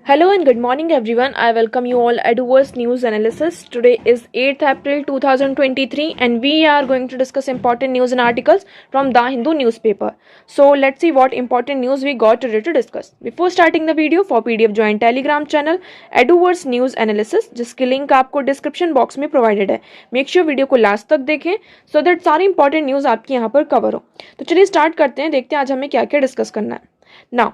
Hello and good morning everyone. I welcome you all at Eduverse News Analysis. Today is 8th April 2023 and we are going to discuss important news and articles from The Hindu newspaper. So let's see what important news we got today to discuss. Before starting the video, for PDF join Telegram channel Eduverse News Analysis जिसकी link आपको description box में provided है. Make sure video को last तक देखें so that सारी important news आपकी यहाँ पर कवर हो. तो चलिए स्टार्ट करते हैं, देखते हैं आज हमें क्या क्या डिस्कस करना है. Now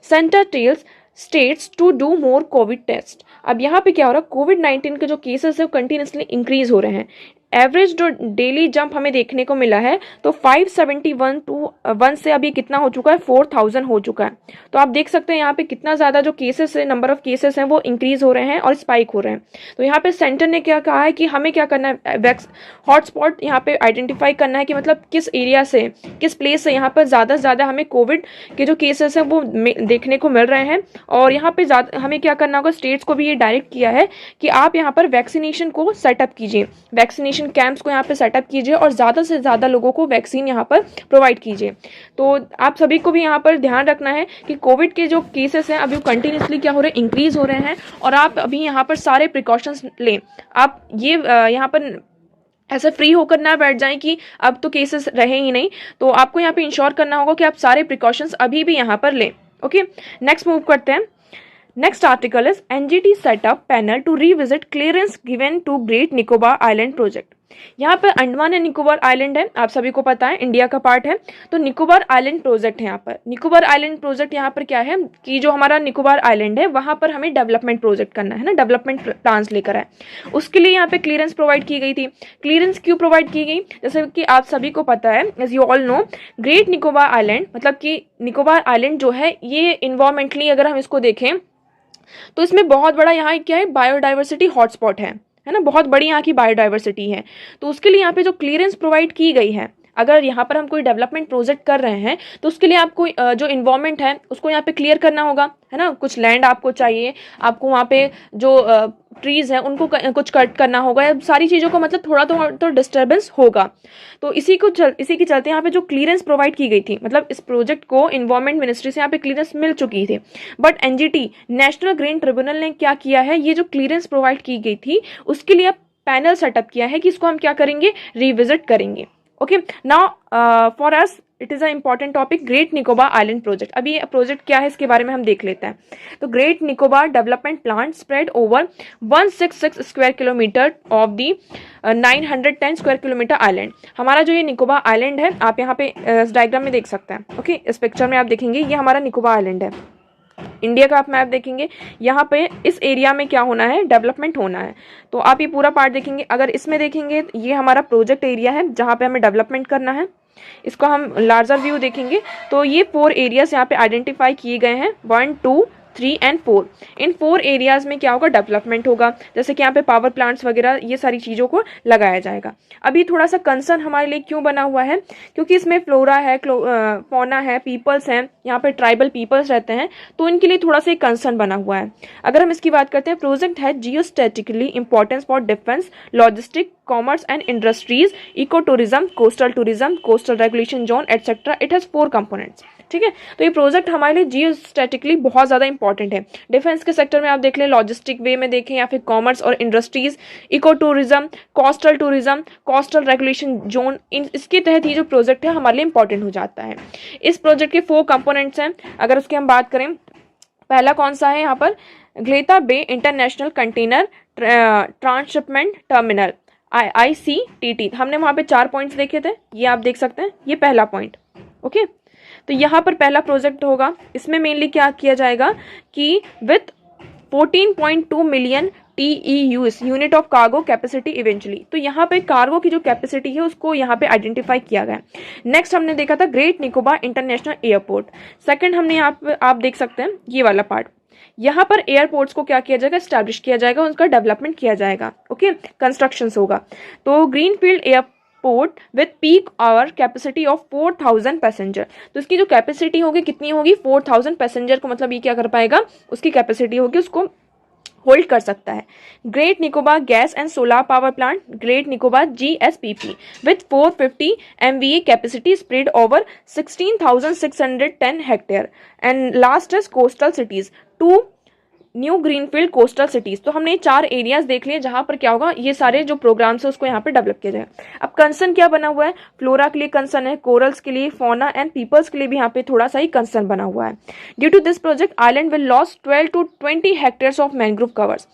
centre tells states to do more covid test. अब यहाँ पे क्या हो रहा है, कोविड-19 के जो केसेस है वो कंटिन्यूसली इंक्रीज हो रहे हैं. एवरेज जो डेली जंप हमें देखने को मिला है तो 571 टू 1 से अभी कितना हो चुका है, 4000 हो चुका है. तो आप देख सकते हैं यहाँ पे कितना ज़्यादा जो केसेस है, नंबर ऑफ केसेस हैं वो इंक्रीज हो रहे हैं और स्पाइक हो रहे हैं. तो यहाँ पे सेंटर ने क्या कहा है कि हमें क्या करना है, हॉटस्पॉट यहाँ पे आइडेंटिफाई करना है कि मतलब किस एरिया से, किस प्लेस से यहाँ पर ज़्यादा से ज़्यादा हमें कोविड के जो केसेस हैं वो देखने को मिल रहे हैं. और यहाँ पे हमें क्या करना होगा, स्टेट्स को भी ये डायरेक्ट किया है कि आप यहाँ पर वैक्सीनेशन को सेटअप कीजिए, वैक्सीनेशन कैंप्स को यहाँ पे सेटअप कीजिए और ज़्यादा से ज़्यादा लोगों को वैक्सीन यहाँ पर प्रोवाइड कीजिए. तो आप सभी को भी यहाँ पर ध्यान रखना है कि कोविड के जो केसेस हैं अभी कंटिन्यूसली क्या हो रहे हैं, इंक्रीज हो रहे हैं और आप अभी यहाँ पर सारे प्रिकॉशंस लें. आप ये यहाँ पर ऐसे फ्री होकर ना बैठ जाएं कि अब तो केसेस रहे ही नहीं. तो आपको यहाँ पे इंश्योर करना होगा कि आप सारे प्रिकॉशंस अभी भी यहाँ पर लें. ओके, नेक्स्ट मूव करते हैं. Next article is NGT set up panel to revisit clearance given to Great Nicobar Island project. यहाँ पर अंडमान एंड निकोबार आइलैंड है, आप सभी को पता है इंडिया का पार्ट है. तो निकोबार आइलैंड प्रोजेक्ट है. यहाँ पर निकोबार आइलैंड प्रोजेक्ट यहाँ पर क्या है कि जो हमारा निकोबार आइलैंड है वहाँ पर हमें डेवलपमेंट प्रोजेक्ट करना है ना, डेवलपमेंट प्लान्स लेकर आए. उसके लिए यहाँ पे क्लियरेंस प्रोवाइड की गई थी. क्लियरेंस क्यों प्रोवाइड की गई, जैसे कि आप सभी को पता है, as you all know, great Nicobar island मतलब कि निकोबार आइलैंड जो है ये इन्वायरमेंटली अगर हम इसको देखें तो इसमें बहुत बड़ा यहाँ क्या है, बायोडाइवर्सिटी हॉटस्पॉट है ना, बहुत बड़ी यहाँ की बायोडाइवर्सिटी है. तो उसके लिए यहाँ पे जो क्लियरेंस प्रोवाइड की गई है, अगर यहाँ पर हम कोई डेवलपमेंट प्रोजेक्ट कर रहे हैं तो उसके लिए आपको जो इन्वायरमेंट है उसको यहाँ पे क्लियर करना होगा, है ना. कुछ लैंड आपको चाहिए, आपको वहाँ पे जो ट्रीज हैं उनको कुछ कट करना होगा, सारी चीज़ों को मतलब थोड़ा तो डिस्टर्बेंस होगा. तो इसी के चलते यहाँ पे जो क्लियरेंस प्रोवाइड की गई थी, मतलब इस प्रोजेक्ट को इन्वायरमेंट मिनिस्ट्री से यहाँ पे क्लियरेंस मिल चुकी थी. But NGT national green tribunal ने क्या किया है, ये जो क्लियरेंस प्रोवाइड की गई थी उसके लिए पैनल सेटअप किया है कि इसको हम क्या करेंगे, रिविजिट करेंगे. Okay, now for us it is a important topic, great Nicobar island project. अभी ये प्रोजेक्ट क्या है इसके बारे में हम देख लेते हैं. तो great Nicobar development plan spread over 166 square kilometre of the 910 square kilometre island. हमारा जो ये निकोबार आइलैंड है आप यहाँ पे इस डायग्राम में देख सकते हैं. ओके, इस पिक्चर में आप देखेंगे ये हमारा निकोबार आइलैंड है. इंडिया का आप मैप देखेंगे, यहाँ पे इस एरिया में क्या होना है, डेवलपमेंट होना है. तो आप ये पूरा पार्ट देखेंगे, अगर इसमें देखेंगे ये हमारा प्रोजेक्ट एरिया है जहाँ पे हमें डेवलपमेंट करना है. इसको हम लार्जर व्यू देखेंगे तो ये 4 एरियाज यहाँ पे आइडेंटिफाई किए गए हैं, 1, 2, 3 एंड 4. इन 4 एरियाज में क्या होगा, डेवलपमेंट होगा. जैसे कि यहाँ पे पावर प्लांट्स वगैरह ये सारी चीज़ों को लगाया जाएगा. अभी थोड़ा सा कंसर्न हमारे लिए क्यों बना हुआ है, क्योंकि इसमें फ्लोरा है, फौना है, पीपल्स हैं, यहाँ पे ट्राइबल पीपल्स रहते हैं, तो इनके लिए थोड़ा सा कंसर्न बना हुआ है. अगर हम इसकी बात करते हैं, प्रोजेक्ट है geostatically importance for defence, logistic, commerce and industries, eco tourism, coastal regulation zone etcetera. It has 4 components. ठीक है, तो ये प्रोजेक्ट हमारे लिए जियोस्टैटिकली बहुत ज़्यादा इंपॉर्टेंट है. डिफेंस के सेक्टर में आप देख लें, लॉजिस्टिक वे में देखें, या फिर कॉमर्स और industries, eco tourism, coastal regulation zone, इसके तहत ये जो प्रोजेक्ट है हमारे लिए इंपॉर्टेंट हो जाता है. इस प्रोजेक्ट के 4 कंपोनेंट्स हैं. अगर उसकी हम बात करें, पहला कौन सा है यहाँ पर, Galathea bay international container transshipment terminal, ICTT. हमने वहाँ पे 4 पॉइंट्स देखे थे, ये आप देख सकते हैं, ये पहला पॉइंट. ओके, तो यहाँ पर पहला प्रोजेक्ट होगा. इसमें मेनली क्या किया जाएगा कि with 14.2 million TEUs unit of cargo capacity eventually. तो यहाँ पे कार्गो की जो कैपेसिटी है उसको यहाँ पे आइडेंटिफाई किया गया. नेक्स्ट हमने देखा था great Nicobar international airport. Second हमने यहाँ पे आप देख सकते हैं ये वाला पार्ट, यहाँ पर एयरपोर्ट्स को क्या किया जाएगा, स्टैब्लिश किया जाएगा, उनका डेवलपमेंट किया जाएगा. ओके, कंस्ट्रक्शंस होगा. तो greenfield airport with peak hour capacity of 4000 passenger. तो इसकी जो कैपेसिटी होगी कितनी होगी, 4000 पैसेंजर को मतलब ये क्या कर पाएगा, उसकी कैपेसिटी होगी, उसको होल्ड कर सकता है. Great Nicobar gas and solar power plant, great Nicobar GSPP with 450 MVA capacity spread over 16,610 hectare. And last is coastal cities, 2 new greenfield coastal cities. तो हमने 4 एरियाज देख लिए जहां पर क्या होगा, ये सारे जो प्रोग्राम्स है उसको यहाँ पे डेवलप किया जाएगा। अब कंसर्न क्या बना हुआ है, फ्लोरा के लिए कंसर्न है, कोरल्स के लिए, फौना एंड पीपल्स के लिए भी यहाँ पे थोड़ा सा ही कंसर्न बना हुआ है। Due to this project island will loss 12 to 20 hectares of mangrove covers.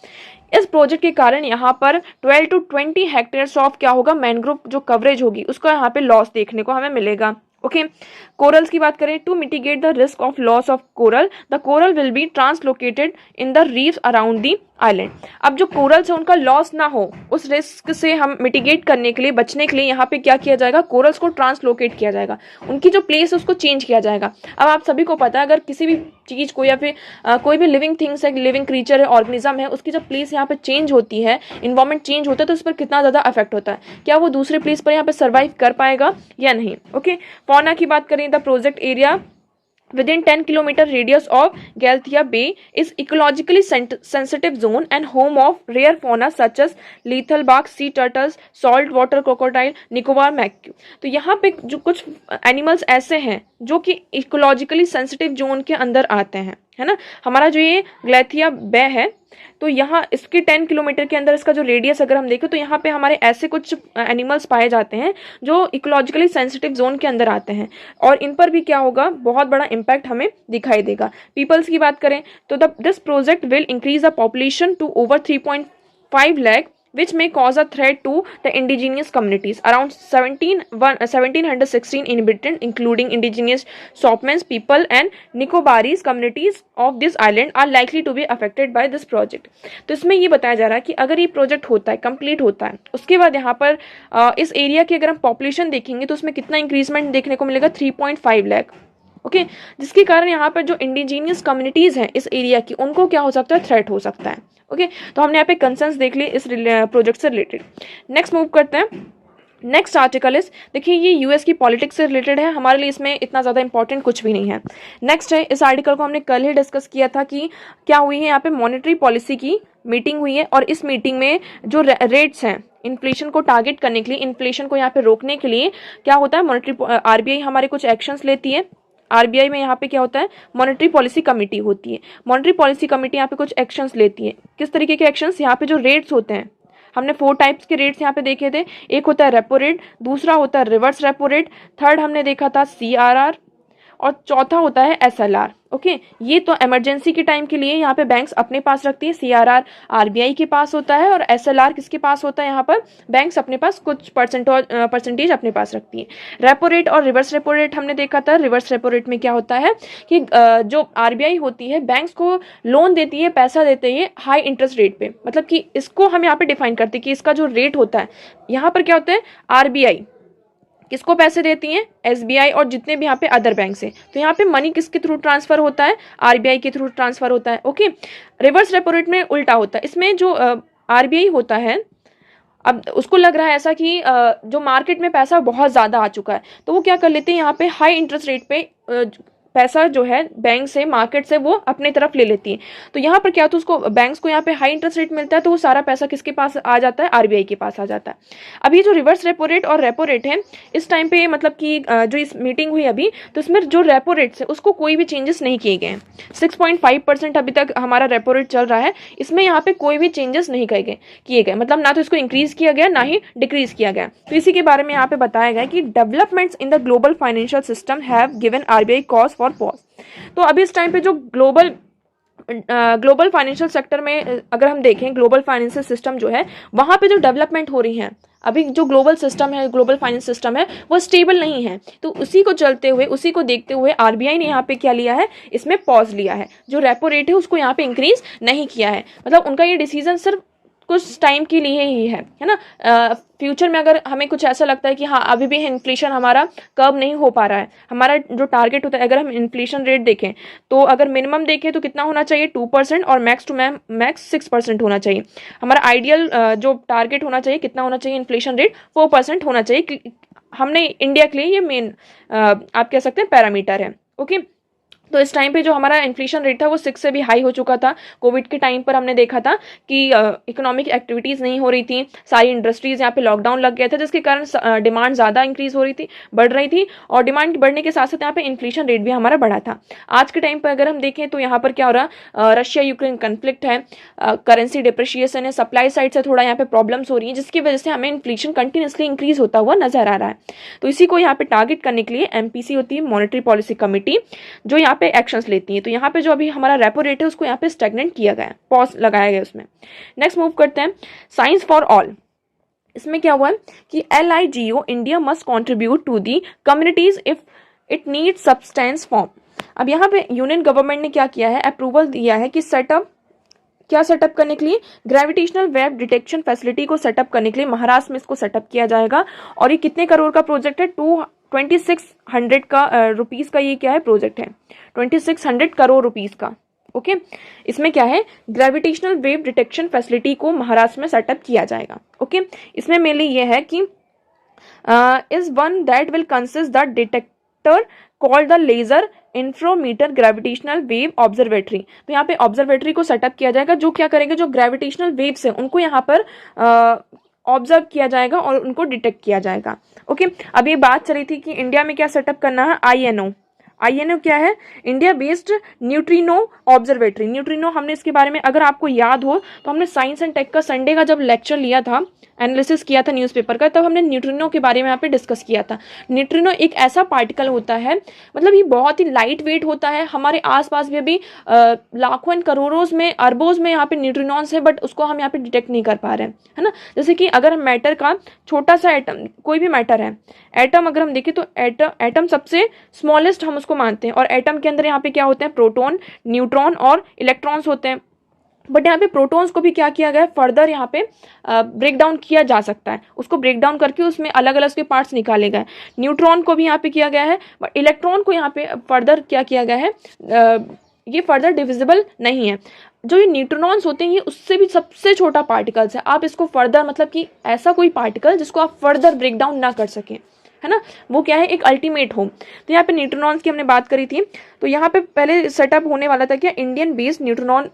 इस प्रोजेक्ट के कारण यहाँ पर 12 to 20 हेक्टेयर्स ऑफ क्या होगा, मैंग्रोव जो कवरेज होगी उसका यहाँ पे लॉस देखने को हमें मिलेगा। ओके, कोरल्स की बात करें, to mitigate the risk of loss of coral the coral will be translocated in the reefs around the island. अब जो कोरल्स है उनका लॉस ना हो, उस रिस्क से हम मिटिगेट करने के लिए, बचने के लिए यहाँ पे क्या किया जाएगा, कोरल्स को ट्रांसलोकेट किया जाएगा, उनकी जो प्लेस है उसको चेंज किया जाएगा। अब आप सभी को पता है अगर किसी भी चीज को या फिर कोई भी लिविंग थिंग्स है, लिविंग क्रीचर है, ऑर्गेनिज्म है, उसकी जब प्लेस यहाँ पे चेंज होती है, इन्वायरमेंट चेंज होता है, तो उस पर कितना ज्यादा इफेक्ट होता है, क्या वो दूसरे प्लेस पर यहाँ पे सर्वाइव कर पाएगा या नहीं। ओके, फौना की बात करें, the project area within 10 kilometer radius of Galthia Bay is ecologically sensitive zone and home of rare fauna such as lethal bark, sea turtles, saltwater crocodile, Nicobar macaque। तो यहाँ पे जो कुछ एनिमल्स ऐसे हैं जो कि इकोलॉजिकली सेंसिटिव जोन के अंदर आते हैं, है ना। हमारा जो ये ग्लेथिया बे है, तो यहाँ इसके 10 किलोमीटर के अंदर इसका जो रेडियस अगर हम देखें तो यहाँ पे हमारे ऐसे कुछ एनिमल्स पाए जाते हैं जो इकोलॉजिकली सेंसिटिव जोन के अंदर आते हैं, और इन पर भी क्या होगा, बहुत बड़ा इम्पैक्ट हमें दिखाई देगा। पीपल्स की बात करें तो this project will increase the population to over 3.5 lakh which may cause a threat to the indigenous communities. Around 1716 inhabitants, including indigenous Sopmans people and Nicobaris communities of this island, are likely to be affected by this project। तो इसमें ये बताया जा रहा है कि अगर ये प्रोजेक्ट होता है, कंप्लीट होता है, उसके बाद यहाँ पर इस एरिया की अगर हम पॉपुलेशन देखेंगे तो उसमें कितना इंक्रीजमेंट देखने को मिलेगा, 3.5 लाख। ओके, जिसके कारण यहाँ पर जो इंडिजीनियस कम्युनिटीज हैं इस एरिया की, उनको क्या हो सकता है, थ्रेट हो सकता है। ओके, तो हमने यहाँ पे कंसर्न्स देख लिए इस प्रोजेक्ट से रिलेटेड। नेक्स्ट मूव करते हैं। नेक्स्ट आर्टिकल इज, देखिए ये यूएस की पॉलिटिक्स से रिलेटेड है, हमारे लिए इसमें इतना ज़्यादा इंपॉर्टेंट कुछ भी नहीं है। नेक्स्ट है, इस आर्टिकल को हमने कल ही डिस्कस किया था कि क्या हुई है, यहाँ पे मॉनेटरी पॉलिसी की मीटिंग हुई है, और इस मीटिंग में जो रेट्स हैं इन्फ्लेशन को टारगेट करने के लिए, इन्फ्लेशन को यहाँ पे रोकने के लिए क्या होता है, मॉनेटरी आरबीआई हमारे कुछ एक्शंस लेती है। आरबीआई में यहाँ पे क्या होता है, मॉनेटरी पॉलिसी कमेटी होती है। मॉनेटरी पॉलिसी कमेटी यहाँ पे कुछ एक्शंस लेती है। किस तरीके के एक्शंस, यहाँ पे जो रेट्स होते हैं, हमने 4 टाइप्स के रेट्स यहाँ पे देखे थे। एक होता है रेपो रेट, दूसरा होता है रिवर्स रेपो रेट, थर्ड हमने देखा था सीआरआर, और चौथा होता है एसएलआर। ओके, ये तो इमरजेंसी के टाइम के लिए यहाँ पे बैंक्स अपने पास रखती है। सीआरआर आरबीआई के पास होता है, और एसएलआर किसके पास होता है, यहाँ पर बैंक्स अपने पास कुछ परसेंटेज अपने पास रखती है। रेपो रेट और रिवर्स रेपो रेट हमने देखा था। रिवर्स रेपो रेट में क्या होता है कि जो आरबीआई होती है बैंक्स को लोन देती है, पैसा देती है हाई इंटरेस्ट रेट पे, मतलब कि इसको हम यहाँ पे डिफाइन करते हैं कि इसका जो रेट होता है, यहाँ पर क्या होता है, आरबीआई किसको पैसे देती हैं, एसबीआई और जितने भी यहाँ पे अदर बैंक है। तो यहाँ पे मनी किसके थ्रू ट्रांसफर होता है, आरबीआई के थ्रू ट्रांसफर होता है। ओके, रिवर्स रेपो रेट में उल्टा होता है। इसमें जो आरबीआई होता है, अब उसको लग रहा है ऐसा कि जो मार्केट में पैसा बहुत ज़्यादा आ चुका है, तो वो क्या कर लेते हैं, यहाँ पे हाई इंटरेस्ट रेट पे पैसा जो है बैंक से, मार्केट से वो अपने तरफ ले लेती है। तो यहाँ पर क्या होता है, उसको बैंक्स को यहाँ पे हाई इंटरेस्ट रेट मिलता है, तो वो सारा पैसा किसके पास आ जाता है, आरबीआई के पास आ जाता है। अब ये जो रिवर्स रेपो रेट और रेपो रेट है, इस टाइम पे मतलब कि जो इस मीटिंग हुई अभी, तो इसमें जो रेपो रेट्स है उसको कोई भी चेंजेस नहीं किए गए हैं। 6.5% अभी तक हमारा रेपो रेट चल रहा है, इसमें यहाँ पे कोई भी चेंजेस नहीं किए गए, मतलब ना तो इसको इंक्रीज किया गया ना ही डिक्रीज किया गया। तो इसी के बारे में यहाँ पे बताया गया कि developments in the global financial system have given RBI cause for pause. तो अभी इस टाइम पे जो ग्लोबल फाइनेंशियल सेक्टर में अगर हम देखें, ग्लोबल फाइनेंशियल सिस्टम जो है वहां पे जो डेवलपमेंट हो रही है, अभी जो ग्लोबल सिस्टम है, ग्लोबल फाइनेंस सिस्टम है, वो स्टेबल नहीं है। तो उसी को चलते हुए, उसी को देखते हुए आरबीआई ने यहाँ पे क्या लिया है, इसमें पॉज लिया है। जो रेपो रेट है उसको यहाँ पे इंक्रीज नहीं किया है, मतलब उनका ये डिसीजन सिर्फ कुछ टाइम के लिए ही है ना। फ्यूचर में अगर हमें कुछ ऐसा लगता है कि हाँ अभी भी इन्फ्लेशन हमारा कर्व नहीं हो पा रहा है, हमारा जो टारगेट होता है, अगर हम इन्फ्लेशन रेट देखें तो अगर मिनिमम देखें तो कितना होना चाहिए, 2%, और मैक्स 6% होना चाहिए। हमारा आइडियल जो टारगेट होना चाहिए, कितना होना चाहिए, इन्फ्लेशन रेट 4% होना चाहिए। हमने इंडिया के लिए ये मेन आप कह सकते हैं पैरामीटर है। ओके, तो इस टाइम पे जो हमारा इन्फ्लेशन रेट था वो 6 से भी हाई हो चुका था। कोविड के टाइम पर हमने देखा था कि इकोनॉमिक एक्टिविटीज़ नहीं हो रही थी, सारी इंडस्ट्रीज़ यहाँ पे लॉकडाउन लग गया था, जिसके कारण डिमांड ज़्यादा इंक्रीज हो रही थी, बढ़ रही थी, और डिमांड बढ़ने के साथ साथ यहाँ पे इन्फ्लेशन रेट भी हमारा बढ़ा था। आज के टाइम पर अगर हम देखें तो यहाँ पर क्या हो रहा है, रशिया यूक्रेन कन्फ्लिक्ट है, करेंसी डिप्रिशिएशन है, सप्लाई साइड से थोड़ा यहाँ पे प्रॉब्लम्स हो रही है, जिसकी वजह से हमें इन्फ्लेशन कंटिन्यूसली इंक्रीज होता हुआ नजर आ रहा है। तो इसी को यहाँ पे टारगेट करने के लिए MPC होती है, मॉनेटरी पॉलिसी कमेटी, जो यहाँ पे एक्शंस लेती है। तो यहाँ पे जो अभी हमारा रेपो रेट है उसको यहाँ पे स्टैग्नेंट किया गया है, पॉज लगाया गया उसमें। नेक्स्ट मूव करते हैं साइंस फॉर ऑल। इसमें क्या हुआ है कि LIGO India must contribute to the communities if it need substance form. अब यहाँ पे यूनियन गवर्नमेंट ने क्या किया है, अप्रूवल दिया है कि सेटअप करने के लिए ग्रेविटेशनल वेव डिटेक्शन फैसिलिटी को सेटअप करने के लिए महाराष्ट्र में इसको सेटअप किया जाएगा। और ये कितने करोड़ का प्रोजेक्ट है, 2600 का रुपीस का ये क्या है प्रोजेक्ट है, 2600 करोड़ रुपीस का। ओके, इसमें क्या है, ग्रेविटेशनल वेव डिटेक्शन फैसिलिटी को महाराष्ट्र में सेटअप किया जाएगा। ओके, इसमें मेनली ये है कि is one that will consist the detector called the laser interferometer gravitational wave observatory. तो यहाँ पे ऑब्जर्वेटरी को सेटअप किया जाएगा, जो क्या करेंगे, जो ग्रेविटेशनल वेव्स हैं उनको यहाँ पर ऑब्जर्व किया जाएगा और उनको डिटेक्ट किया जाएगा। ओके, अब ये बात चली थी कि इंडिया में क्या सेटअप करना है, INO क्या है, India based neutrino observatory. Neutrino हमने इसके बारे में, अगर आपको याद हो तो हमने साइंस एंड टेक का संडे का जब लेक्चर लिया था, एनालिसिस किया था न्यूज़पेपर का, तब हमने न्यूट्रिनो के बारे में यहाँ पे डिस्कस किया था। न्यूट्रिनो एक ऐसा पार्टिकल होता है, मतलब ये बहुत ही लाइट वेट होता है, हमारे आसपास भी अभी लाखों एंड करोड़ों में, अरबों में यहाँ पे न्यूट्रिनॉन्स है, बट उसको हम यहाँ पे डिटेक्ट नहीं कर पा रहे हैं, है ना। जैसे कि अगर हम मैटर का छोटा सा एटम, कोई भी मैटर है, एटम अगर हम देखें तो एटम सबसे स्मॉलेस्ट हम उसको मानते हैं, और एटम के अंदर यहाँ पे क्या होते हैं, प्रोटॉन, न्यूट्रॉन और इलेक्ट्रॉन्स होते हैं। बट यहाँ पे प्रोटॉन्स को भी क्या किया गया है, फर्दर यहाँ पे ब्रेक डाउन किया जा सकता है, उसको ब्रेक डाउन करके उसमें अलग अलग उसके पार्ट्स निकाले गए। न्यूट्रॉन को भी यहाँ पे किया गया है, बट इलेक्ट्रॉन को यहाँ पे फर्दर क्या किया गया है, ये फर्दर डिविजिबल नहीं है। जो ये न्यूट्रॉन्स होते हैं ये उससे भी सबसे छोटा पार्टिकल्स है, आप इसको फर्दर, मतलब कि ऐसा कोई पार्टिकल जिसको आप फर्दर ब्रेक डाउन ना कर सकें, है ना, वो क्या है, एक अल्टीमेट हो। तो यहाँ पे न्यूट्रॉन्स की हमने बात करी थी, तो यहाँ पे पहले सेटअप होने वाला था क्या, Indian based neutron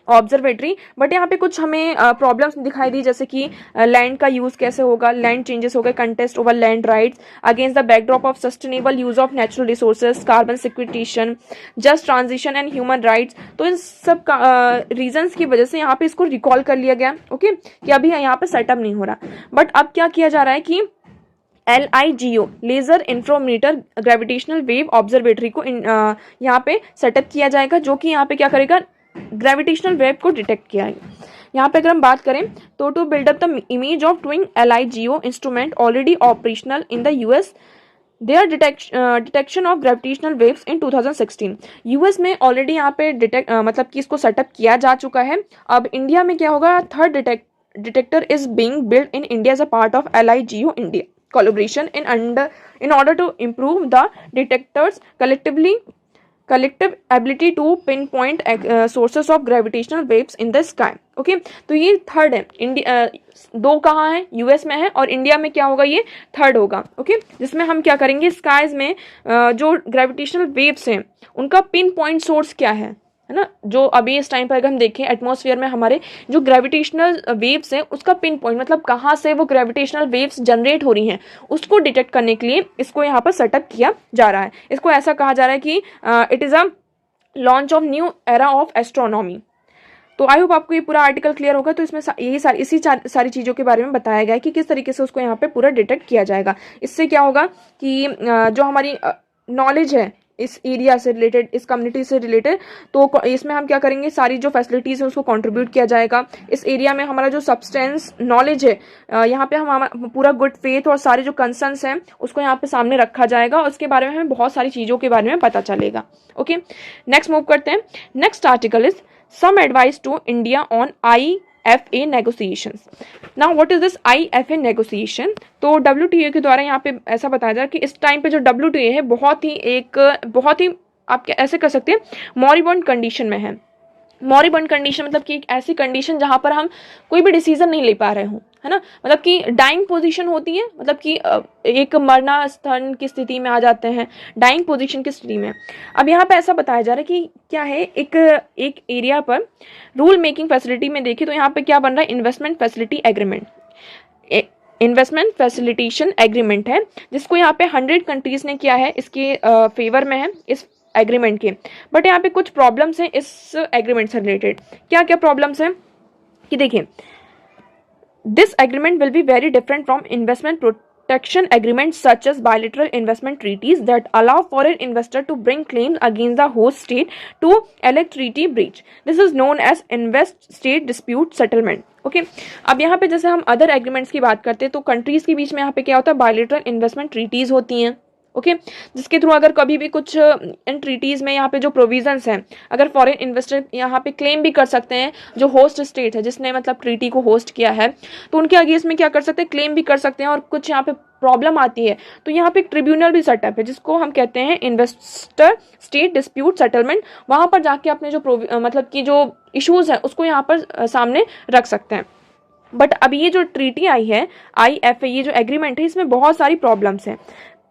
observatory, but यहाँ पे कुछ हमें प्रॉब्लम्स दिखाई दी, जैसे कि लैंड का यूज कैसे होगा, लैंड चेंजेस हो गए, contest over land rights against the backdrop of sustainable use of natural resources, carbon sequestration, just transition and human rights. तो इन सब रीजंस की वजह से यहाँ पे इसको रिकॉल कर लिया गया। ओके, कि अभी यहाँ पे सेटअप नहीं हो रहा, बट अब क्या किया जा रहा है कि LIGO laser interferometer gravitational wave observatory को यहाँ पे सेटअप किया जाएगा, जो कि यहाँ पे क्या करेगा, ग्रेविटेशनल वेव को डिटेक्ट किया है। यहाँ पे अगर हम बात करें तो to build up the image of twin LIGO instrument already operational in the US, their detection of gravitational waves in 2016। US में ऑलरेडी यहाँ पे मतलब कि इसको सेटअप किया जा चुका है। अब इंडिया में क्या होगा, third detector is being build in India as a part of LIGO India collaboration in order to improve the detectors collective ability to pinpoint sources of gravitational waves in the sky। Okay, तो ये third है, India दो कहाँ है, US में है, और India में क्या होगा, ये थर्ड होगा। ओके, जिसमें हम क्या करेंगे, स्काइज में जो ग्रेविटेशनल वेव्स हैं उनका पिन पॉइंट सोर्स क्या है ना, जो अभी इस टाइम पर अगर हम देखें एटमॉस्फेयर में हमारे जो ग्रेविटेशनल वेव्स हैं उसका पिन पॉइंट, मतलब कहाँ से वो ग्रेविटेशनल वेव्स जनरेट हो रही हैं, उसको डिटेक्ट करने के लिए इसको यहाँ पर सेटअप किया जा रहा है। इसको ऐसा कहा जा रहा है कि it is a launch of new era of astronomy. तो आई होप आपको ये पूरा आर्टिकल क्लियर होगा। तो इसमें यही सारी चीज़ों के बारे में बताया गया है कि किस तरीके से उसको यहाँ पे पूरा डिटेक्ट किया जाएगा। इससे क्या होगा कि जो हमारी नॉलेज है इस एरिया से रिलेटेड, इस कम्युनिटी से रिलेटेड, तो इसमें हम क्या करेंगे, सारी जो फैसिलिटीज़ है उसको कंट्रीब्यूट किया जाएगा। इस एरिया में हमारा जो सब्सटेंस नॉलेज है, यहाँ पे हम पूरा गुड फेथ और सारे जो कंसर्न्स हैं उसको यहाँ पे सामने रखा जाएगा, और उसके बारे में हमें बहुत सारी चीज़ों के बारे में पता चलेगा। ओके, नेक्स्ट मूव करते हैं। Next article is some advice to India on IFA negotiations. Now what is this IFA negotiation? तो WTO के द्वारा यहाँ पे ऐसा बताया जा रहा है कि इस टाइम पे जो WTO है बहुत ही आप ऐसे कर सकते हैं मॉरिबंड कंडीशन में है। मॉरिबंड कंडीशन मतलब कि एक ऐसी कंडीशन जहाँ पर हम कोई भी डिसीजन नहीं ले पा रहे हों, है ना, मतलब कि डाइंग पोजीशन होती है, मतलब कि एक मरणासन की स्थिति में आ जाते हैं, डाइंग पोजीशन की स्थिति में। अब यहाँ पे ऐसा बताया जा रहा है कि क्या है, एक एरिया पर रूल मेकिंग फैसिलिटी में देखें तो यहाँ पे क्या बन रहा है, investment facility agreement, investment facilitation agreement है, जिसको यहाँ पे 100 कंट्रीज ने किया है, इसके फेवर में है इस एग्रीमेंट के। बट यहाँ पे कुछ प्रॉब्लम्स हैं इस एग्रीमेंट से रिलेटेड। क्या क्या प्रॉब्लम्स हैं कि देखिए, this agreement will be very different from investment protection agreements such as bilateral investment treaties that allow foreign investor to bring claims against the host state to allege treaty breach. This is known as invest state dispute settlement. Okay अब यहाँ पे जैसे हम other agreements की बात करते हैं तो कंट्रीज के बीच में यहाँ पे क्या होता है, बायलेटरल इन्वेस्टमेंट ट्रीटीज होती हैं। ओके जिसके थ्रू अगर कभी भी कुछ इन ट्रीटीज में यहाँ पे जो प्रोविजंस हैं, अगर फॉरेन इन्वेस्टर यहाँ पे क्लेम भी कर सकते हैं, जो होस्ट स्टेट है जिसने मतलब ट्रीटी को होस्ट किया है, तो उनके अगेंस्ट में क्या कर सकते हैं, क्लेम भी कर सकते हैं। और कुछ यहाँ पे प्रॉब्लम आती है तो यहाँ पे एक ट्रिब्यूनल भी सेटअप है जिसको हम कहते हैं इन्वेस्टर स्टेट डिस्प्यूट सेटलमेंट। वहां पर जाके अपने जो मतलब कि जो इश्यूज है उसको यहाँ पर सामने रख सकते हैं। बट अब ये जो ट्रीटी आई है IFA, ये जो एग्रीमेंट है, इसमें बहुत सारी प्रॉब्लम्स हैं।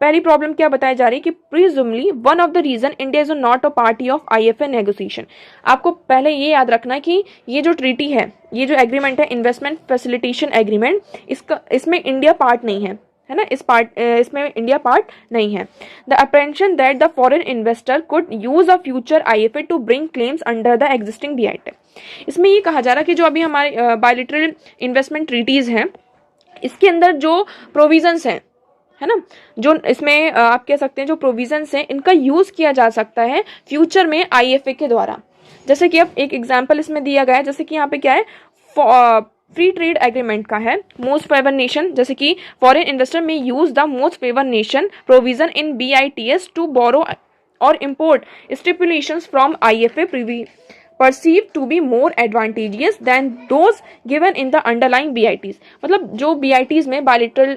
पहली प्रॉब्लम क्या बताई जा रही है कि presumably one of the reason India is not a party of IFA negotiation. आपको पहले ये याद रखना है कि ये जो ट्रीटी है, ये जो एग्रीमेंट है इन्वेस्टमेंट फैसिलिटेशन एग्रीमेंट, इसमें इंडिया पार्ट नहीं है ना, इसमें इंडिया पार्ट नहीं है। The apprehension that the foreign investor could use a future IFA to bring claims under the existing BIT। इसमें ये कहा जा रहा है कि जो अभी हमारे बायलेटरल इन्वेस्टमेंट ट्रीटीज हैं, इसके अंदर जो प्रोविजंस हैं, है ना, जो इसमें आप कह सकते हैं जो प्रोविजंस हैं, इनका यूज किया जा सकता है फ्यूचर में IFA के द्वारा। जैसे कि अब एक एग्जांपल इसमें दिया गया है, जैसे कि यहाँ पे क्या है, फ्री ट्रेड एग्रीमेंट का है, मोस्ट फेवर नेशन, जैसे कि foreign investor may use the most favour nation provision in BITS to borrow और import stipulations from IFA perceived to be more advantageous than those given in the underlying BITs। मतलब जो BITs में bilateral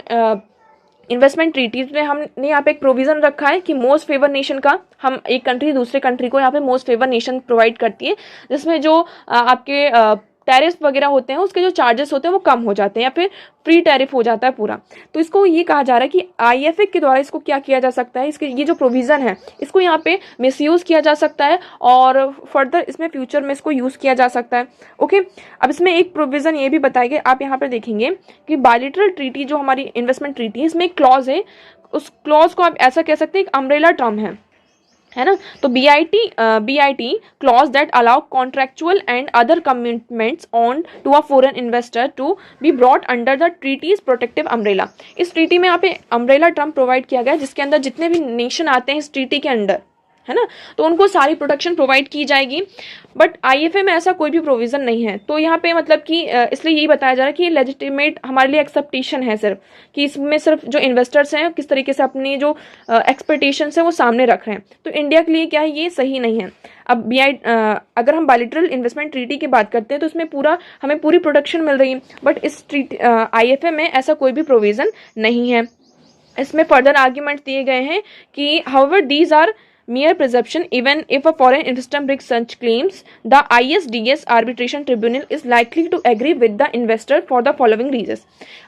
investment treaties में हमने यहाँ पे एक provision रखा है कि मोस्ट फेवर नेशन का, हम एक कंट्री दूसरे कंट्री को यहाँ पे मोस्ट फेवर नेशन प्रोवाइड करती है, जिसमें जो आपके टैरिफ वगैरह होते हैं, उसके जो चार्जेस होते हैं वो कम हो जाते हैं या फिर फ्री टैरिफ हो जाता है पूरा। तो इसको ये कहा जा रहा है कि IFA के द्वारा इसको क्या किया जा सकता है, इसके ये जो प्रोविज़न है इसको यहाँ पे मिसयूज़ किया जा सकता है और फर्दर इसमें फ्यूचर में इसको यूज़ किया जा सकता है। ओके अब इसमें एक प्रोविज़न ये भी बताया गया, आप यहाँ पर देखेंगे कि बायलेटरल ट्रीटी जो हमारी इन्वेस्टमेंट ट्रीटी है, इसमें एक क्लॉज है, उस क्लॉज को आप ऐसा कह सकते हैं एक अम्ब्रेला टर्म है ना। तो BIT clause that allow contractual and other commitments on to a foreign investor to be brought under the treaties protective umbrella. इस ट्रीटी में यहाँ पे अम्ब्रेला टर्म प्रोवाइड किया गया है जिसके अंदर जितने भी नेशन आते हैं इस ट्रीटी के अंडर, है ना, तो उनको सारी प्रोटेक्शन प्रोवाइड की जाएगी। बट IFA में ऐसा कोई भी प्रोविज़न नहीं है। तो यहाँ पे मतलब कि इसलिए यही बताया जा रहा है कि ये लेजिटिमेट हमारे लिए एक्सेप्टेशन है सिर्फ, कि इसमें सिर्फ जो इन्वेस्टर्स हैं किस तरीके से अपनी जो एक्सपेक्टेशंस हैं वो सामने रख रहे हैं। तो इंडिया के लिए क्या है, ये सही नहीं है। अब अगर हम बायलेटरल इन्वेस्टमेंट ट्रीटी की बात करते हैं तो इसमें हमें पूरी प्रोटेक्शन मिल रही है, बट इस IFA में ऐसा कोई भी प्रोविज़न नहीं है। इसमें फर्दर आर्ग्यूमेंट दिए गए हैं कि however these are mere presumption even if a foreign investor brings such claims, the ISDS arbitration tribunal is likely to agree with the investor for the following reasons।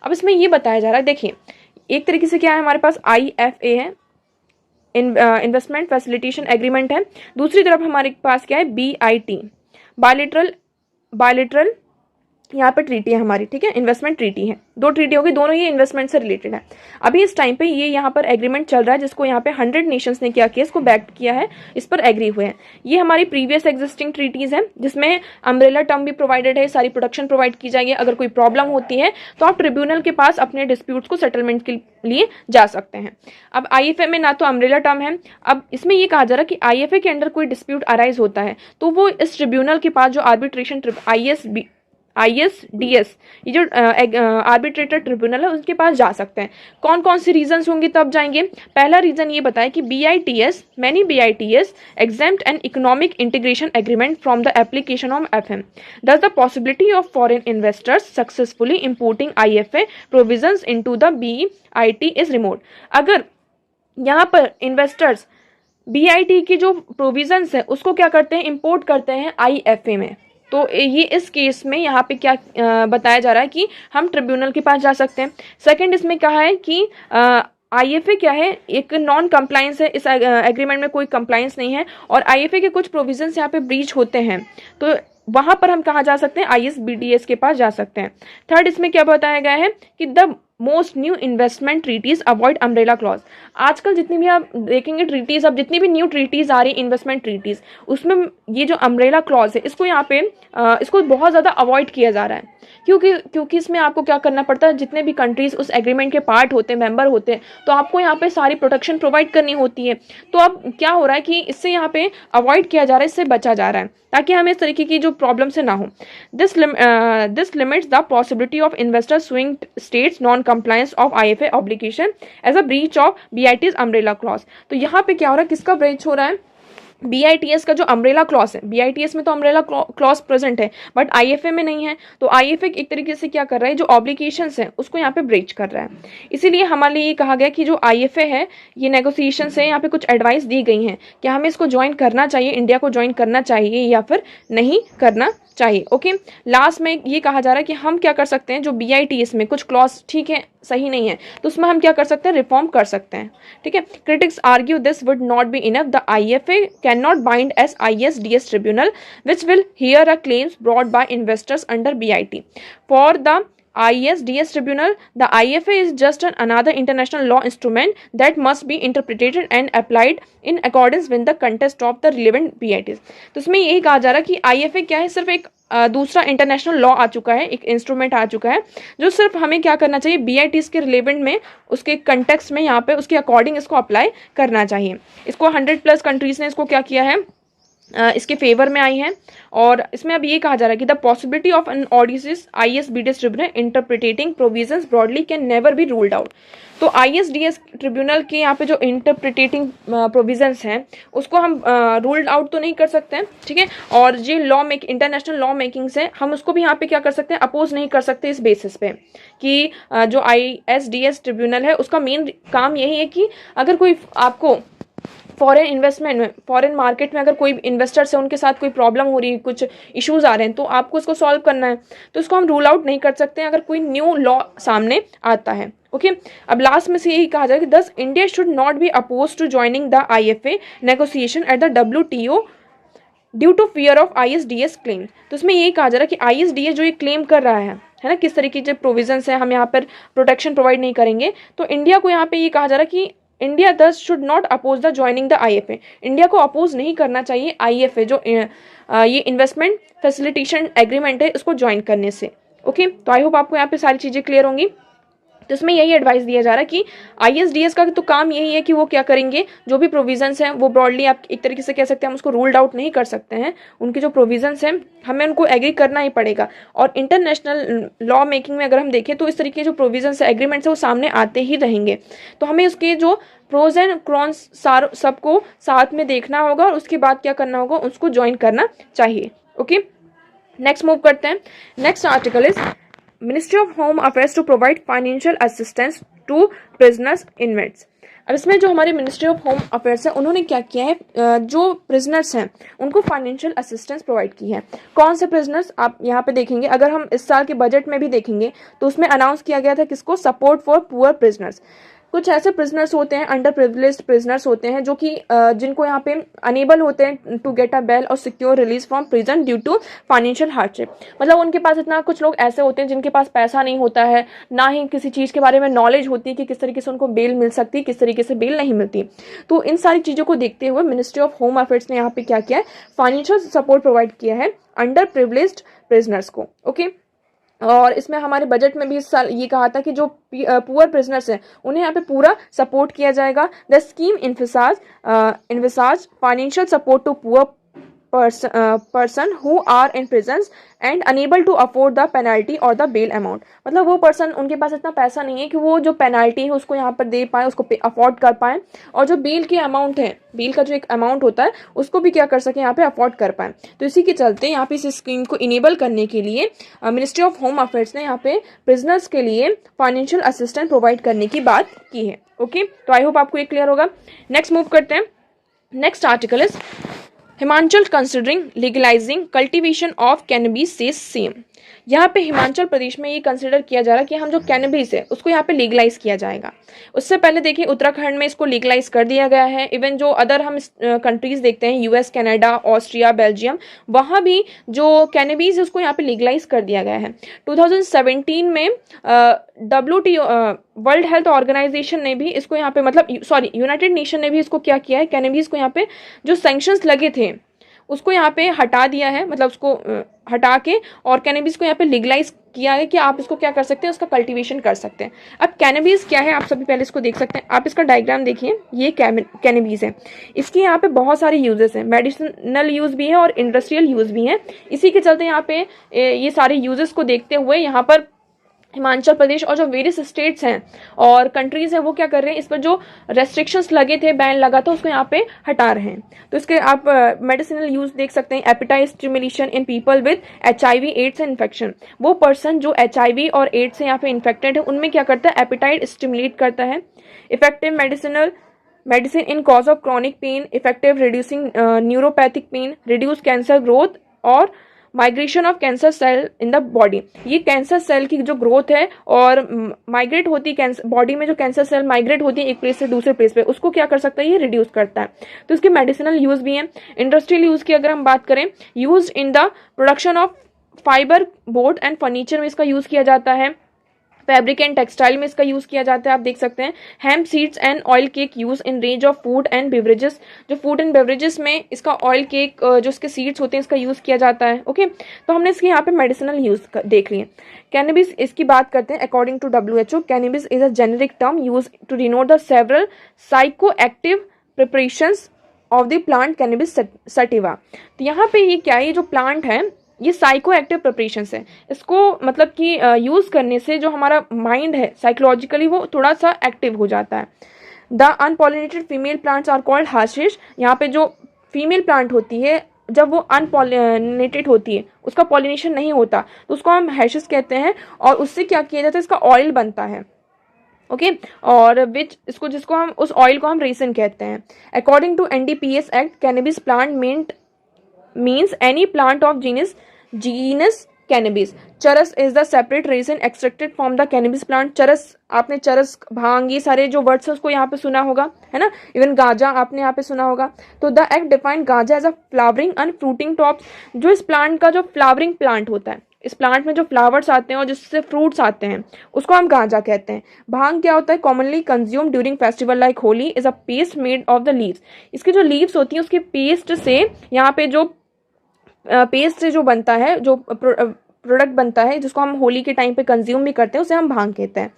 अब इसमें ये बताया जा रहा है, देखिए एक तरीके से क्या है, हमारे पास IFA है, इन्वेस्टमेंट फैसिलिटेशन एग्रीमेंट है, दूसरी तरफ हमारे पास क्या है, BIT बायलेटरल यहाँ पे ट्रीटी है हमारी, ठीक है, इन्वेस्टमेंट ट्रीटी है, दो ट्रीटी होगी, दोनों ये इन्वेस्टमेंट से रिलेटेड है। अभी इस टाइम पे ये यहाँ पर एग्रीमेंट चल रहा है जिसको यहाँ पे 100 नेशंस ने क्या किया, इसको बैक किया है, इस पर एग्री हुए हैं। ये हमारी प्रीवियस एग्जिस्टिंग ट्रीटीज है जिसमें अम्ब्रेला टर्म भी प्रोवाइडेड है, सारी प्रोटेक्शन प्रोवाइड की जाएगी। अगर कोई प्रॉब्लम होती है तो आप ट्रिब्यूनल के पास अपने डिस्प्यूट्स को सेटलमेंट के लिए जा सकते हैं। अब IFA में ना तो अम्ब्रेला टर्म है, अब इसमें ये कहा जा रहा है कि IFA के अंडर कोई डिस्प्यूट अराइज होता है तो वो इस ट्रिब्यूनल के पास जो आर्बिट्रेशन ISDS ये जो आर्बिट्रेटर ट्रिब्यूनल है उसके पास जा सकते हैं। कौन कौन सी रीजंस होंगे तब जाएंगे। पहला रीजन ये बताया कि many BITS exempt an economic integration agreement from the application of FM, thus the possibility of foreign investors successfully importing IFA provisions into the BIT is remote। अगर यहाँ पर इन्वेस्टर्स BIT की जो प्रोविजंस है उसको क्या करते हैं, इंपोर्ट करते हैं IFA में, तो ये इस केस में यहाँ पे क्या बताया जा रहा है कि हम ट्रिब्यूनल के पास जा सकते हैं। सेकंड इसमें कहा है कि आईएफए क्या है, एक नॉन कंप्लायंस है, इस एग्रीमेंट में कोई कंप्लायंस नहीं है और आईएफए के कुछ प्रोविजंस यहाँ पे ब्रीच होते हैं, तो वहां पर हम कहाँ जा सकते हैं, आईएसबीडीएस के पास जा सकते हैं। थर्ड इसमें क्या बताया गया है कि the most new investment treaties avoid umbrella clause. आजकल जितनी भी आप देखेंगे ट्रीटीज, अब जितनी भी न्यू ट्रीटीज आ रही है इन्वेस्टमेंट ट्रीटीज, उसमें ये जो अम्ब्रेला क्लॉज है इसको यहाँ पे इसको बहुत ज़्यादा अवॉइड किया जा रहा है, क्योंकि इसमें आपको क्या करना पड़ता है, जितने भी कंट्रीज उस एग्रीमेंट के पार्ट होते हैं, मेंबर होते हैं, तो आपको यहाँ पे सारी प्रोटेक्शन प्रोवाइड करनी होती है। तो अब क्या हो रहा है कि इससे यहाँ पे अवॉइड किया जा रहा है, इससे बचा जा रहा है ताकि हमें इस तरीके की जो प्रॉब्लम से ना हो। This limits the possibility of investor suing states non compliance of IFA obligation as a breach of BITs umbrella clause. तो यहाँ पे क्या हो रहा है, किसका ब्रीच हो रहा है, बीआईटीएस का जो अम्ब्रेला क्लॉज है, बीआईटीएस में तो अम्ब्रेला क्लॉज प्रेजेंट है बट आईएफए में नहीं है, तो आईएफए एक तरीके से क्या कर रहा है, जो ऑब्लिगेशंस है उसको यहाँ पे ब्रीच कर रहा है। इसीलिए हमारे लिए ये कहा गया कि जो आईएफए है, ये नेगोशिएशन है, यहाँ पे कुछ एडवाइस दी गई हैं कि हमें इसको ज्वाइन करना चाहिए, इंडिया को ज्वाइन करना चाहिए या फिर नहीं करना चाहिए। ओके, लास्ट में ये कहा जा रहा है कि हम क्या कर सकते हैं, जो बीआईटीएस में कुछ क्लॉज ठीक है सही नहीं है तो उसमें हम क्या कर सकते हैं, रिफॉर्म कर सकते हैं। ठीक है, critics argue this would not be enough, the IFA can not bind as ISDS tribunal which will hear a claims brought by investors under BIT for the ISDS tribunal. The IFA is just another international law instrument that must be interpreted and applied in accordance with the context of the relevant BITs. तो इसमें यही कहा जा रहा है कि IFA क्या है, सिर्फ एक दूसरा इंटरनेशनल लॉ आ चुका है, एक इंस्ट्रूमेंट आ चुका है जो सिर्फ हमें क्या करना चाहिए, बीआईटीज के रिलेवेंट में, उसके कंटेक्स्ट में, यहाँ पे उसके अकॉर्डिंग इसको अप्लाई करना चाहिए। इसको 100+ कंट्रीज ने इसको क्या किया है, इसके फेवर में आई हैं। और इसमें अब ये कहा जा रहा है कि the possibility of an odious ISBDS tribunal interpreting provisions broadly can never be ruled out. तो आईएसडीएस ट्रिब्यूनल के यहाँ पे जो इंटरप्रिटेटिंग प्रोविजंस हैं उसको हम रूल्ड आउट तो नहीं कर सकते हैं, ठीक है। और ये इंटरनेशनल लॉ मेकिंग्स है, हम उसको भी यहाँ पे क्या कर सकते हैं, अपोज नहीं कर सकते इस बेसिस पे कि जो आईएसडीएस ट्रिब्यूनल है उसका मेन काम यही है कि अगर कोई आपको फॉरेन इन्वेस्टमेंट में, फॉरेन मार्केट में अगर कोई इन्वेस्टर्स है उनके साथ कोई प्रॉब्लम हो रही है, कुछ इश्यूज आ रहे हैं, तो आपको उसको सॉल्व करना है, तो इसको हम रूल आउट नहीं कर सकते हैं अगर कोई न्यू लॉ सामने आता है। ओके, अब लास्ट में से यही कहा जाए कि thus India should not be oppose to joining the IFA negotiation at the WTO due to fear of ISDS claim. तो इसमें यही कहा जा रहा है कि आईएसडीएस जो ये क्लेम कर रहा है ना, किस तरीके के प्रोविजंस है, हम यहाँ पर प्रोटेक्शन प्रोवाइड नहीं करेंगे, तो इंडिया को यहाँ पे ये कहा जा रहा है कि India thus should not oppose the joining the IFA. India को अपोज नहीं करना चाहिए आईएफए, जो ये इन्वेस्टमेंट फैसिलिटेशन एग्रीमेंट है, इसको ज्वाइन करने से। ओके, तो आई होप आपको यहाँ पे सारी चीज़ें क्लियर होंगी। तो इसमें यही एडवाइस दिया जा रहा है कि आईएसडीएस का तो काम यही है कि वो क्या करेंगे, जो भी प्रोविजंस हैं वो ब्रॉडली आप एक तरीके से कह सकते हैं, हम उसको रूल्ड आउट नहीं कर सकते हैं, उनके जो प्रोविजंस हैं हमें उनको एग्री करना ही पड़ेगा। और इंटरनेशनल लॉ मेकिंग में अगर हम देखें तो इस तरीके के जो प्रोविजंस है, एग्रीमेंट्स है, वो सामने आते ही रहेंगे। तो हमें उसके जो प्रोज एंड कॉन्स सबको साथ में देखना होगा और उसके बाद क्या करना होगा, उसको ज्वाइन करना चाहिए। ओके, नेक्स्ट मूव करते हैं। Next article is ministry of home affairs to provide financial assistance to prisoners inmates. अब इसमें जो हमारे मिनिस्ट्री ऑफ होम अफेयर्स है उन्होंने क्या किया है, जो प्रिजनर्स हैं उनको फाइनेंशियल असिस्टेंस प्रोवाइड की है। कौन से प्रिजनर्स आप यहाँ पे देखेंगे, अगर हम इस साल के बजट में भी देखेंगे तो उसमें अनाउंस किया गया था किसको, सपोर्ट फॉर पुअर प्रिजनर्स। कुछ ऐसे प्रिजनर्स होते हैं, अंडर प्रिविलेज्ड प्रिजनर्स होते हैं, जो कि जिनको यहाँ पे अनेबल होते हैं टू गेट अ बेल और secure release from prison due to financial hardship. मतलब उनके पास इतना, कुछ लोग ऐसे होते हैं जिनके पास पैसा नहीं होता है, ना ही किसी चीज़ के बारे में नॉलेज होती है कि किस तरीके से उनको बेल मिल सकती है, किस तरीके से बेल नहीं मिलती। तो इन सारी चीज़ों को देखते हुए मिनिस्ट्री ऑफ होम अफेयर्स ने यहाँ पे क्या किया है, फाइनेंशियल सपोर्ट प्रोवाइड किया है अंडर प्रिविलेज्ड प्रिजनर्स को। ओके, और इसमें हमारे बजट में भी इस साल ये कहा था कि जो पुअर प्रिजनर्स हैं उन्हें यहाँ पे पूरा सपोर्ट किया जाएगा। The scheme envisages financial support to poor person who are in prisons and unable to afford the penalty or the bail amount। मतलब वो पर्सन, उनके पास इतना पैसा नहीं है कि वो जो पेनाल्टी है उसको यहाँ पर दे पाए, उसको अफोर्ड कर पाए, और जो बेल के अमाउंट है, बेल का जो एक अमाउंट होता है उसको भी क्या कर सके, यहाँ पे अफोर्ड कर पाए। तो इसी के चलते यहाँ पे इस स्कीम को इनेबल करने के लिए मिनिस्ट्री ऑफ होम अफेयर्स ने यहाँ पे प्रिजनर्स के लिए फाइनेंशियल असिस्टेंस प्रोवाइड करने की बात की है। ओके, तो आई होप आपको ये क्लियर होगा। नेक्स्ट मूव करते हैं। Next article is Himachal considering legalising cultivation of cannabis says same. यहाँ पे हिमाचल प्रदेश में ये कंसिडर किया जा रहा है कि हम जो कैनबिस है उसको यहाँ पे लीगलाइज किया जाएगा। उससे पहले देखिए उत्तराखंड में इसको लीगलाइज कर दिया गया है। इवन जो अदर हम कंट्रीज देखते हैं यूएस, कनाडा, ऑस्ट्रिया, बेल्जियम, वहाँ भी जो कैनबिस है उसको यहाँ पे लीगलाइज कर दिया गया है। 2017 में WTO वर्ल्ड हेल्थ ऑर्गेनाइजेशन ने भी इसको यहाँ पे यूनाइटेड नेशन ने भी इसको क्या किया है, कैनबिस को यहाँ पे जो सैंक्शंस लगे थे उसको यहाँ पे हटा दिया है, मतलब उसको हटा के और कैनबिस को यहाँ पे लीगलाइज किया है कि आप इसको क्या कर सकते हैं, उसका कल्टीवेशन कर सकते हैं। अब कैनबिस क्या है आप सभी पहले इसको देख सकते हैं। आप इसका डायग्राम देखिए, ये कैनबिस है। इसके यहाँ पे बहुत सारे यूजेस हैं, मेडिसिनल यूज भी है और इंडस्ट्रियल यूज भी है। इसी के चलते यहाँ पे ये सारे यूजेस को देखते हुए यहाँ पर हिमाचल प्रदेश और जो वेरियस स्टेट्स हैं और कंट्रीज हैं वो क्या कर रहे हैं, इस पर जो रेस्ट्रिक्शंस लगे थे, बैन लगा था, उसको यहाँ पे हटा रहे हैं। तो इसके आप मेडिसिनल यूज देख सकते हैं। Appetite stimulation in people with HIV AIDS infection. वो पर्सन जो HIV और एड्स से यहाँ पे इन्फेक्टेड है उनमें क्या करता है, एपेटाइट स्टिमुलेट करता है। Effective medicine in cause of chronic pain, effective reducing neuropathic pain, reduce cancer growth और migration of cancer cell in the body. ये कैंसर सेल की जो ग्रोथ है और माइग्रेट होती है बॉडी में, जो कैंसर सेल माइग्रेट होती है एक प्लेस से दूसरे प्लेस पे, उसको क्या कर सकता है, ये रिड्यूस करता है। तो इसके मेडिसिनल यूज भी हैं। इंडस्ट्रियल यूज की अगर हम बात करें, use in the production of fibre board and furniture में इसका यूज किया जाता है। फैब्रिक एंड टेक्सटाइल में इसका यूज किया जाता है, आप देख सकते हैं। Hemp seeds and oil cake use in range of food and beverages. जो फूड एंड बेवरेजेस में इसका ऑयल केक जो इसके सीड्स होते हैं इसका यूज किया जाता है। ओके, तो हमने इसके यहाँ पे मेडिसिनल यूज देख लिए। कैनबिस इसकी बात करते हैं। According to WHO, cannabis is a generic term use to denote the several psychoactive preparations of the plant cannabis sativa. तो यहाँ पे ये क्या है, ये जो प्लांट है ये साइको एक्टिव प्रिपरेशंस है। इसको मतलब कि यूज करने से जो हमारा माइंड है साइकोलॉजिकली वो थोड़ा सा एक्टिव हो जाता है। The unpollinated female plants are called hashish. यहाँ पे जो फीमेल प्लांट होती है जब वो अनपॉलिनेटेड होती है, उसका पॉलिनेशन नहीं होता, तो उसको हम हैशिस कहते हैं। और उससे क्या किया जाता है, इसका ऑयल बनता है। ओके, और जिसको हम उस ऑयल को हम रेसिन कहते हैं। According to NDPS act, cannabis plant means any plant of genus cannabis. चरस is the separate resin extracted from the cannabis plant. चरस, आपने चरस, भांग, ये सारे जो वर्ड्स है उसको यहाँ पे सुना होगा, है ना। इवन गांजा आपने यहाँ पे सुना होगा। तो the act define ganja as a flowering and fruiting tops. जो इस प्लांट का जो फ्लावरिंग प्लांट होता है, इस प्लांट में जो फ्लावर्स आते हैं और जिससे फ्रूट्स आते हैं उसको हम गांजा कहते हैं। भांग क्या होता है, commonly consume during festival like holy, is a paste made of the leaves. इसकी जो लीव्स होती हैं उसके पेस्ट से यहाँ पे जो पेस्ट से जो बनता है, जो प्रोडक्ट बनता है जिसको हम होली के टाइम पे कंज्यूम भी करते हैं, उसे हम भांग कहते हैं।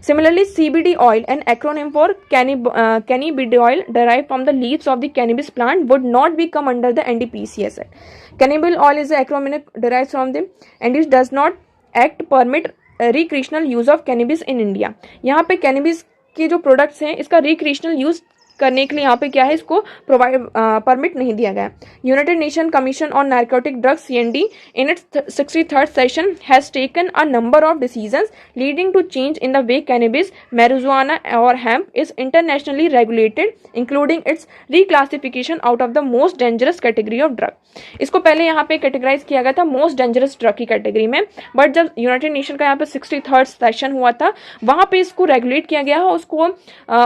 Similarly CBD oil, an acronym for cannabidiol derive from the leaves of the cannabis plant, would not be come under the NDPCS act. Cannabis oil is acronym derive from the and it does not act permit recreational use of cannabis in India. यहाँ पे cannabis के जो products हैं इसका recreational use करने के लिए यहाँ पे क्या है, इसको परमिट नहीं दिया गया। United Nation Commission on Narcotic Drugs CND in its 63rd session has taken a number of decisions leading to change in the way cannabis, marijuana और hemp is internationally regulated, including its reclassification out of the most dangerous category of drug. इसको पहले यहाँ पे categorise किया गया था most dangerous drug की category में, बट जब यूनाइटेड नेशन का यहाँ पे 63rd सेशन हुआ था वहाँ पे इसको रेगुलेट किया गया है, उसको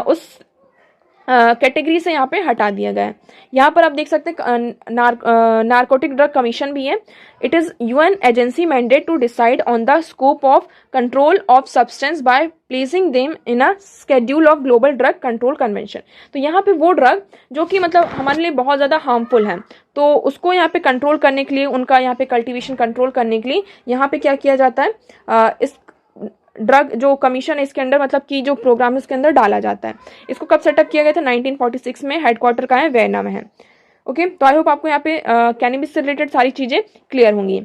उस कैटेगरी से यहाँ पे हटा दिया गया है। यहाँ पर आप देख सकते हैं नारकोटिक ड्रग कमीशन भी है। It is UN agency mandate to decide on the scope of control of substance by placing them in a schedule of global drug control convention. तो यहाँ पे वो ड्रग जो कि मतलब हमारे लिए बहुत ज़्यादा हार्मफुल है, तो उसको यहाँ पे कंट्रोल करने के लिए, उनका यहाँ पे कल्टीवेशन कंट्रोल करने के लिए यहाँ पे क्या किया जाता है, इस ड्रग जो कमीशन है इसके अंदर, मतलब कि जो प्रोग्राम है उसके अंदर डाला जाता है। इसको कब सेटअप किया गया था, 1946 में। हेडक्वार्टर का है वियना में है। ओके, तो आई होप आपको यहाँ पे कैनबिस से रिलेटेड सारी चीजें क्लियर होंगी।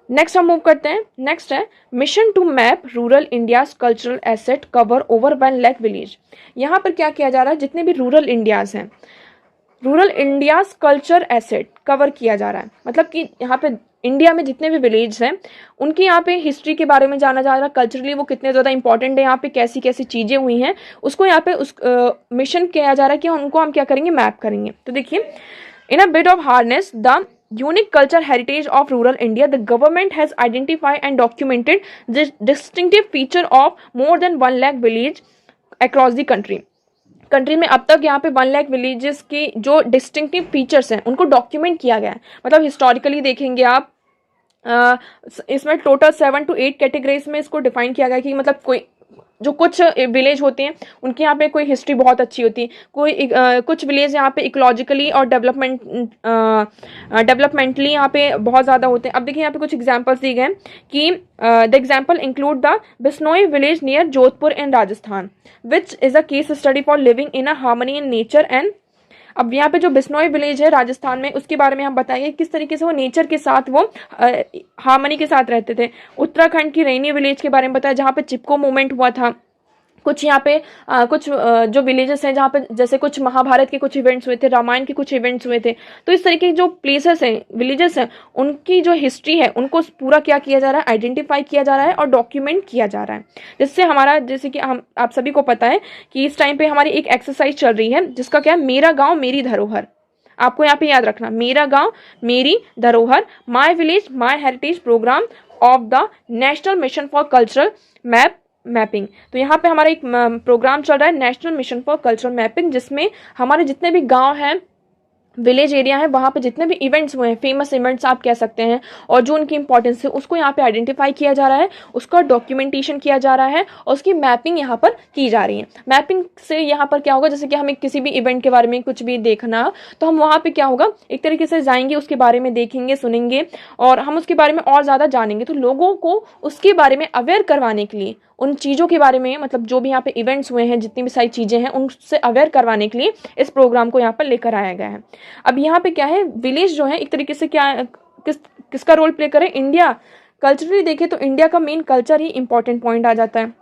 नेक्स्ट हम मूव करते हैं। नेक्स्ट है mission to map rural India's cultural asset cover over 1 lakh village. यहाँ पर क्या किया जा रहा है, जितने भी रूरल इंडियाज हैं, rural India's culture asset cover किया जा रहा है। मतलब कि यहाँ पे इंडिया में जितने भी विलेज हैं उनकी यहाँ पे हिस्ट्री के बारे में जाना जा रहा है, कल्चरली वो कितने ज़्यादा इंपॉर्टेंट है, यहाँ पे कैसी कैसी चीज़ें हुई हैं, उसको यहाँ पे उस मिशन किया जा रहा है कि उनको हम क्या करेंगे, मैप करेंगे। तो देखिए In a bid of harness the unique culture heritage of rural India, the government has identified and documented this distinctive feature of more than 1 lakh village across the country में अब तक यहाँ पे 1 लाख विलेजेस के जो डिस्टिंक्टिव फीचर्स हैं उनको document किया गया है। मतलब हिस्टोरिकली देखेंगे आप, इसमें टोटल 7 to 8 कैटेगरीज में इसको डिफाइन किया गया कि मतलब कोई जो कुछ विलेज होते हैं उनकी यहाँ पे कोई हिस्ट्री बहुत अच्छी होती है, कुछ विलेज यहाँ पे इकोलॉजिकली और डेवलपमेंटली यहाँ पे बहुत ज़्यादा होते हैं। अब देखिए यहाँ पे कुछ एग्जांपल्स दिए गए हैं कि the example include the Bishnoi village near Jodhpur in Rajasthan which is a case study for living in a harmony in nature and. अब यहाँ पे जो बिश्नोई विलेज है राजस्थान में उसके बारे में हम बताएंगे किस तरीके से वो नेचर के साथ वो हार्मनी के साथ रहते थे। उत्तराखंड की रैनी विलेज के बारे में बताया जहाँ पे चिपको मूवमेंट हुआ था। कुछ यहाँ पे कुछ जो विलेजेस हैं जहाँ पे जैसे कुछ महाभारत के कुछ इवेंट्स हुए थे, रामायण के कुछ इवेंट्स हुए थे। तो इस तरीके के जो प्लेसेस हैं, विलेजेस हैं, उनकी जो हिस्ट्री है उनको पूरा क्या किया जा रहा है, आइडेंटिफाई किया जा रहा है और डॉक्यूमेंट किया जा रहा है। जिससे हमारा, जैसे कि हम आप सभी को पता है कि इस टाइम पे हमारी एक एक्सरसाइज चल रही है जिसका क्या है, मेरा गाँव मेरी धरोहर। आपको यहाँ पे याद रखना, मेरा गाँव मेरी धरोहर, my village my heritage programme of the national mission for cultural mapping. तो यहाँ पे हमारा एक प्रोग्राम चल रहा है national mission for cultural mapping, जिसमें हमारे जितने भी गांव हैं, विलेज एरिया है, वहाँ पे जितने भी इवेंट्स हुए हैं, फेमस इवेंट्स आप कह सकते हैं, और जो उनकी इंपॉर्टेंस है उसको यहाँ पे आइडेंटिफाई किया जा रहा है, उसका डॉक्यूमेंटेशन किया जा रहा है और उसकी मैपिंग यहाँ पर की जा रही है। मैपिंग से यहाँ पर क्या होगा, जैसे कि हमें किसी भी इवेंट के बारे में कुछ भी देखना, तो हम वहाँ पे क्या होगा, एक तरीके से जाएंगे, उसके बारे में देखेंगे, सुनेंगे और हम उसके बारे में और ज़्यादा जानेंगे। तो लोगों को उसके बारे में अवेयर करवाने के लिए, उन चीज़ों के बारे में, मतलब जो भी यहाँ पे इवेंट्स हुए हैं, जितनी भी सारी चीज़ें हैं, उनसे अवेयर करवाने के लिए इस प्रोग्राम को यहाँ पर लेकर आया गया है। अब यहाँ पे क्या है, विलेज जो है एक तरीके से क्या किसका रोल प्ले करे, इंडिया कल्चरली देखे तो इंडिया का मेन कल्चर ही इंपॉर्टेंट पॉइंट आ जाता है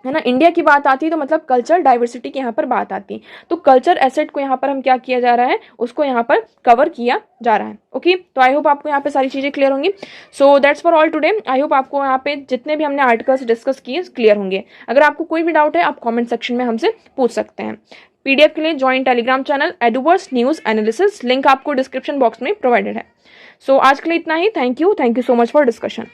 ना। इंडिया की बात आती है तो मतलब कल्चर डाइवर्सिटी की यहाँ पर बात आती है। तो कल्चर एसेट को यहाँ पर हम क्या किया जा रहा है, उसको यहाँ पर कवर किया जा रहा है। ओके, तो आई होप आपको यहाँ पे सारी चीज़ें क्लियर होंगी। So that's for all today. I hope आपको यहाँ पे जितने भी हमने आर्टिकल्स डिस्कस किए क्लियर होंगे। अगर आपको कोई भी डाउट है आप कॉमेंट सेक्शन में हमसे पूछ सकते हैं। PDF के लिए join Telegram channel Eduverse news analysis, link आपको डिस्क्रिप्शन बॉक्स में प्रोवाइडेड है। सो आज के लिए इतना ही। Thank you so much for discussion.